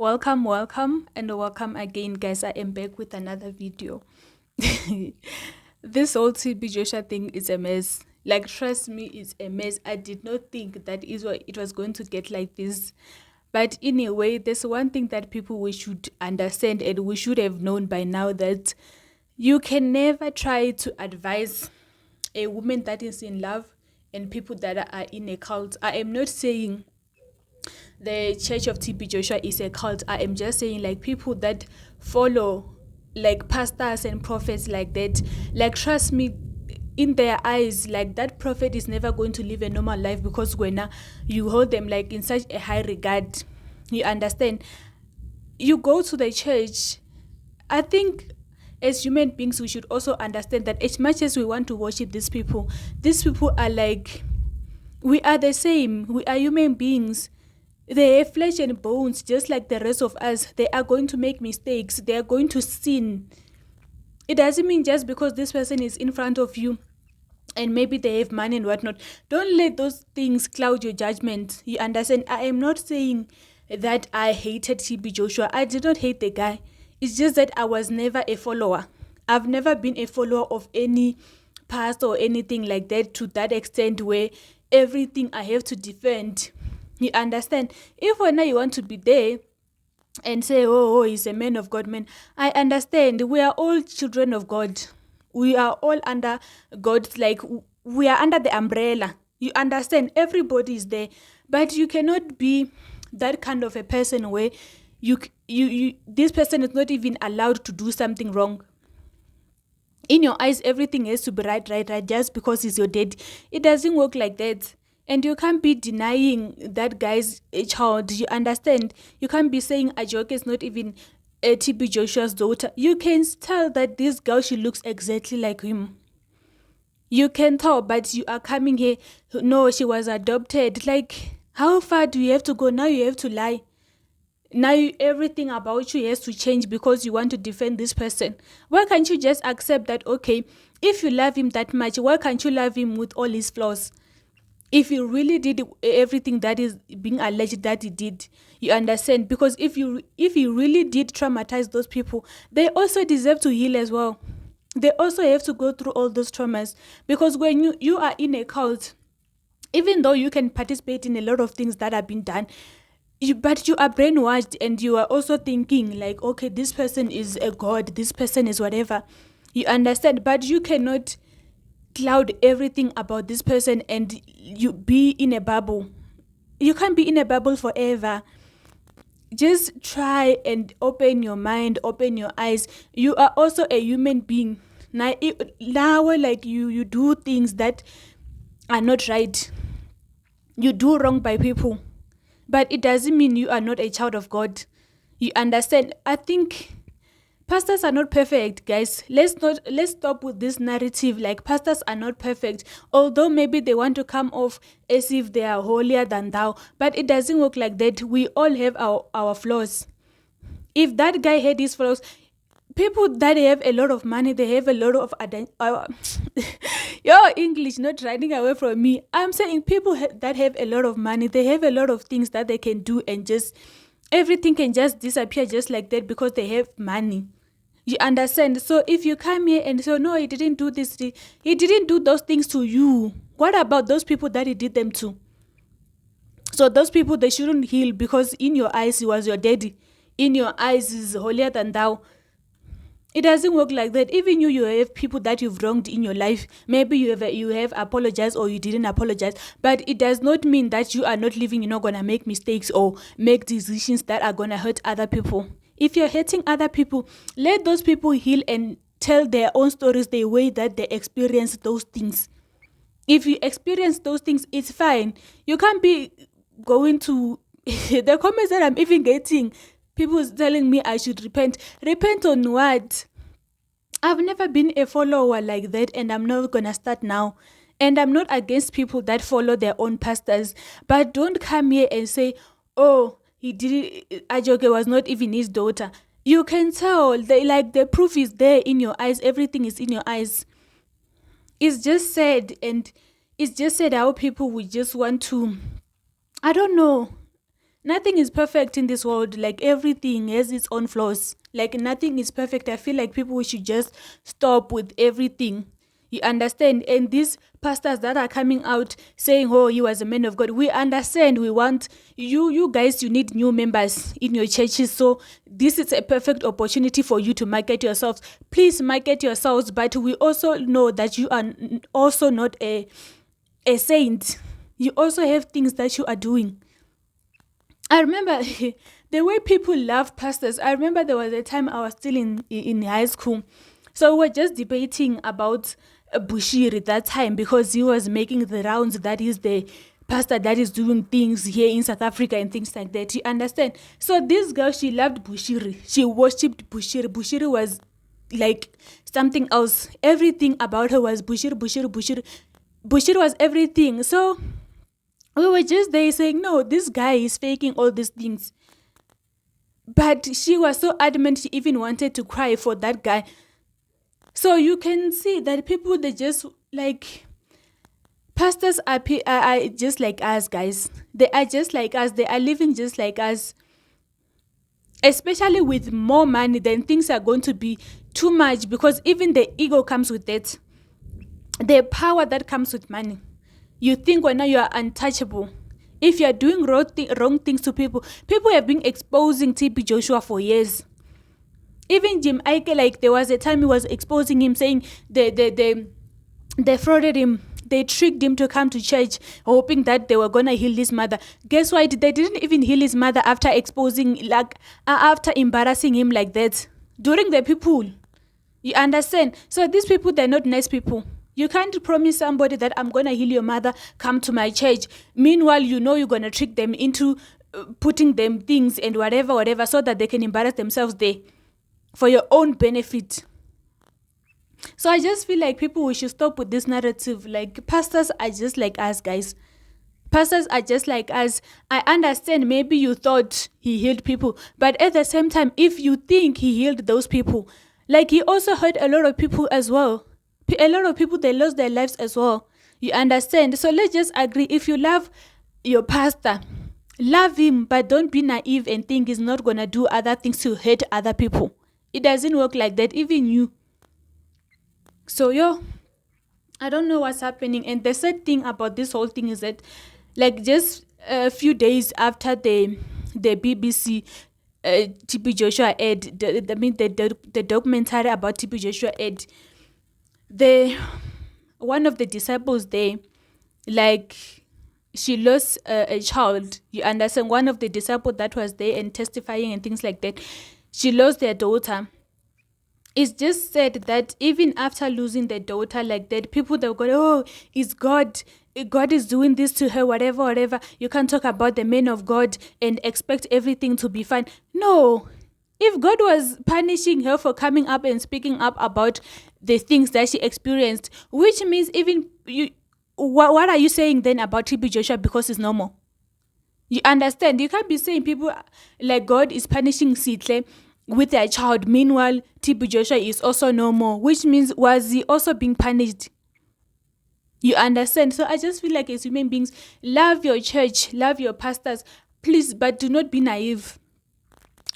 Welcome, and welcome again, guys. I am back with another video. This whole TB Joshua thing is a mess. Like, trust me, it's a mess. I did not think that it was going to get like this. But in a way, there's one thing that people we should understand and we should have known by now that you can never try to advise a woman that is in love and people that are in a cult. I am not saying the Church of TB Joshua is a cult. I am just saying, like, people that follow like pastors and prophets like that, like, trust me, in their eyes, like, that prophet is never going to live a normal life because when you hold them like in such a high regard. You understand? You go to the church. I think as human beings we should also understand that as much as we want to worship these people are like, we are the same. We are human beings. They have flesh and bones just like the rest of us. They are going to make mistakes. They are going to sin. It doesn't mean just because this person is in front of you and maybe they have money and whatnot, don't let those things cloud your judgment. You understand? I am not saying that I hated TB Joshua. I did not hate the guy. It's just that I was never a follower. I've never been a follower of any pastor or anything like that to that extent where everything I have to defend. You understand? If when you want to be there and say, oh, he's a man of God, man, I understand. We are all children of God. We are all under God's, like, we are under the umbrella. You understand? Everybody is there. But you cannot be that kind of a person where this person is not even allowed to do something wrong. In your eyes, everything has to be right, just because he's your dad. It doesn't work like that. And you can't be denying that guy's a child. You understand? You can't be saying Ajoke is not even TB Joshua's daughter. You can tell that this girl, she looks exactly like him. You can tell, but you are coming here, no, she was adopted. Like, how far do you have to go? Now you have to lie. Now everything about you has to change because you want to defend this person. Why can't you just accept that, okay, if you love him that much, why can't you love him with all his flaws? If you really did everything that is being alleged that he did, you understand? Because if you really did traumatize those people, they also deserve to heal as well. They also have to go through all those traumas. Because when you are in a cult, even though you can participate in a lot of things that have been done, but you are brainwashed and you are also thinking like, okay, this person is a god, this person is whatever. You understand? But you cannot cloud everything about this person and you be in a bubble. You can't be in a bubble forever. Just try and open your mind, open your eyes. You are also a human being. Now like you do things that are not right. You do wrong by people. But it doesn't mean you are not a child of God. You understand? I think pastors are not perfect, guys. Let's stop with this narrative like pastors are not perfect. Although maybe they want to come off as if they are holier than thou, but it doesn't work like that. We all have our flaws. If that guy had his flaws, people that have a lot of money, they have a lot of your English not running away from me. I'm saying people that have a lot of money, they have a lot of things that they can do and just everything can just disappear just like that because they have money. You understand? So if you come here and say, no, he didn't do this, he didn't do those things to you. What about those people that he did them to? So those people, they shouldn't heal because in your eyes, he was your daddy. In your eyes, he's holier than thou. It doesn't work like that. Even you have people that you've wronged in your life. Maybe you have apologized or you didn't apologize. But it does not mean that you are not living, you're not going to make mistakes or make decisions that are going to hurt other people. If you're hurting other people, let those people heal and tell their own stories the way that they experience those things. If you experience those things, it's fine. You can't be going to the comments that I'm even getting. People telling me I should repent. Repent on what? I've never been a follower like that and I'm not going to start now. And I'm not against people that follow their own pastors. But don't come here and say, oh, he did it. Ajoke was not even his daughter. You can tell. The proof is there in your eyes. Everything is in your eyes. It's just sad. And it's just sad how people would just want to, I don't know. Nothing is perfect in this world. Like everything has its own flaws. Like nothing is perfect. I feel like people should just stop with everything. You understand? And these pastors that are coming out saying, "Oh, you as a man of God," we understand. We want you guys. You need new members in your churches. So this is a perfect opportunity for you to market yourselves. Please market yourselves. But we also know that you are also not a saint. You also have things that you are doing. I remember the way people love pastors. I remember there was a time I was still in high school. So we were just debating about Bushiri that time because he was making the rounds that is the pastor that is doing things here in South Africa and things like that. You understand? So this girl, she loved Bushiri. She worshipped Bushiri. Bushiri was like something else. Everything about her was Bushiri, Bushiri, Bushiri. Bushiri was everything. So we were just there saying, no, this guy is faking all these things. But she was so adamant, she even wanted to cry for that guy. So you can see that people, they just like, pastors are just like us, guys. They are just like us. They are living just like us. Especially with more money, then things are going to be too much because even the ego comes with it. The power that comes with money. You think when now you are untouchable. If you are doing wrong things to people have been exposing TB Joshua for years. Even Jim Ike, like there was a time he was exposing him, saying they frauded him. They tricked him to come to church, hoping that they were gonna heal his mother. Guess what? They didn't even heal his mother after exposing, after embarrassing him like that during the people. You understand? So these people, they're not nice people. You can't promise somebody that I'm going to heal your mother, come to my church. Meanwhile, you know you're going to trick them into putting them things and whatever, so that they can embarrass themselves there for your own benefit. So I just feel like people, we should stop with this narrative. Like pastors are just like us, guys. Pastors are just like us. I understand maybe you thought he healed people, but at the same time, if you think he healed those people, like he also hurt a lot of people as well. A lot of people, they lost their lives as well. You understand? So let's just agree. If you love your pastor, love him, but don't be naive and think he's not going to do other things to hurt other people. It doesn't work like that, even you. So, I don't know what's happening. And the sad thing about this whole thing is that, like, just a few days after the BBC TB Joshua aired, the documentary about TB Joshua aired, one of the disciples there, like, she lost a child. You understand? One of the disciples that was there and testifying and things like that, she lost their daughter. It's just said that even after losing their daughter like that, people that go, oh, it's God is doing this to her, whatever. You can't talk about the men of God and expect everything to be fine. No. If God was punishing her for coming up and speaking up about the things that she experienced, which means even you, what are you saying then about TB Joshua because it's normal? You understand? You can't be saying people like God is punishing Sihle with their child. Meanwhile, TB Joshua is also normal, which means was he also being punished? You understand? So I just feel like as human beings, love your church, love your pastors, please, but do not be naive.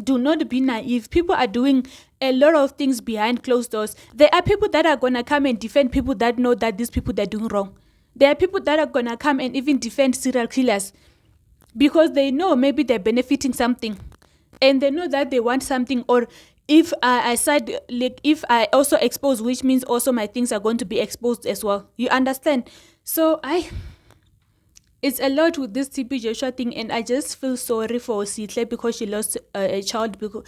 Do not be naive. People are doing a lot of things behind closed doors. There are people that are going to come and defend people that know that these people, they're doing wrong. There are people that are going to come and even defend serial killers because they know maybe they're benefiting something and they know that they want something. Or if I said, like, if I also expose, which means also my things are going to be exposed as well. You understand? So it's a lot with this TB Joshua thing, and I just feel sorry for Sihle because she lost a child because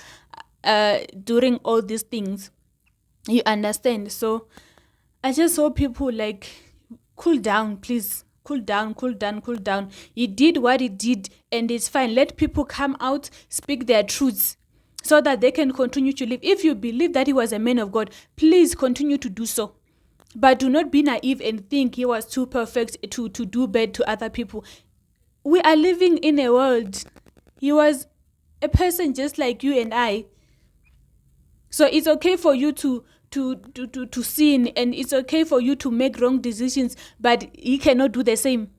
during all these things. You understand? So I just hope people like cool down, please. Cool down. He did what he did, and it's fine. Let people come out, speak their truths, so that they can continue to live. If you believe that he was a man of God, please continue to do so. But do not be naive and think he was too perfect to do bad to other people. We are living in a world. He was a person just like you and I. So it's okay for you to sin, and it's okay for you to make wrong decisions, but he cannot do the same.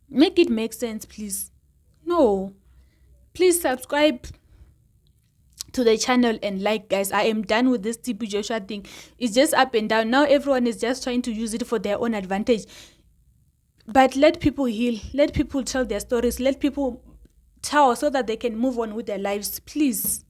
Make it make sense, please. No. Please subscribe to the channel and like, guys. I am done with this TB Joshua thing. It's just up and down. Now everyone is just trying to use it for their own advantage. But let people heal. Let people tell their stories. Let people tell so that they can move on with their lives. Please.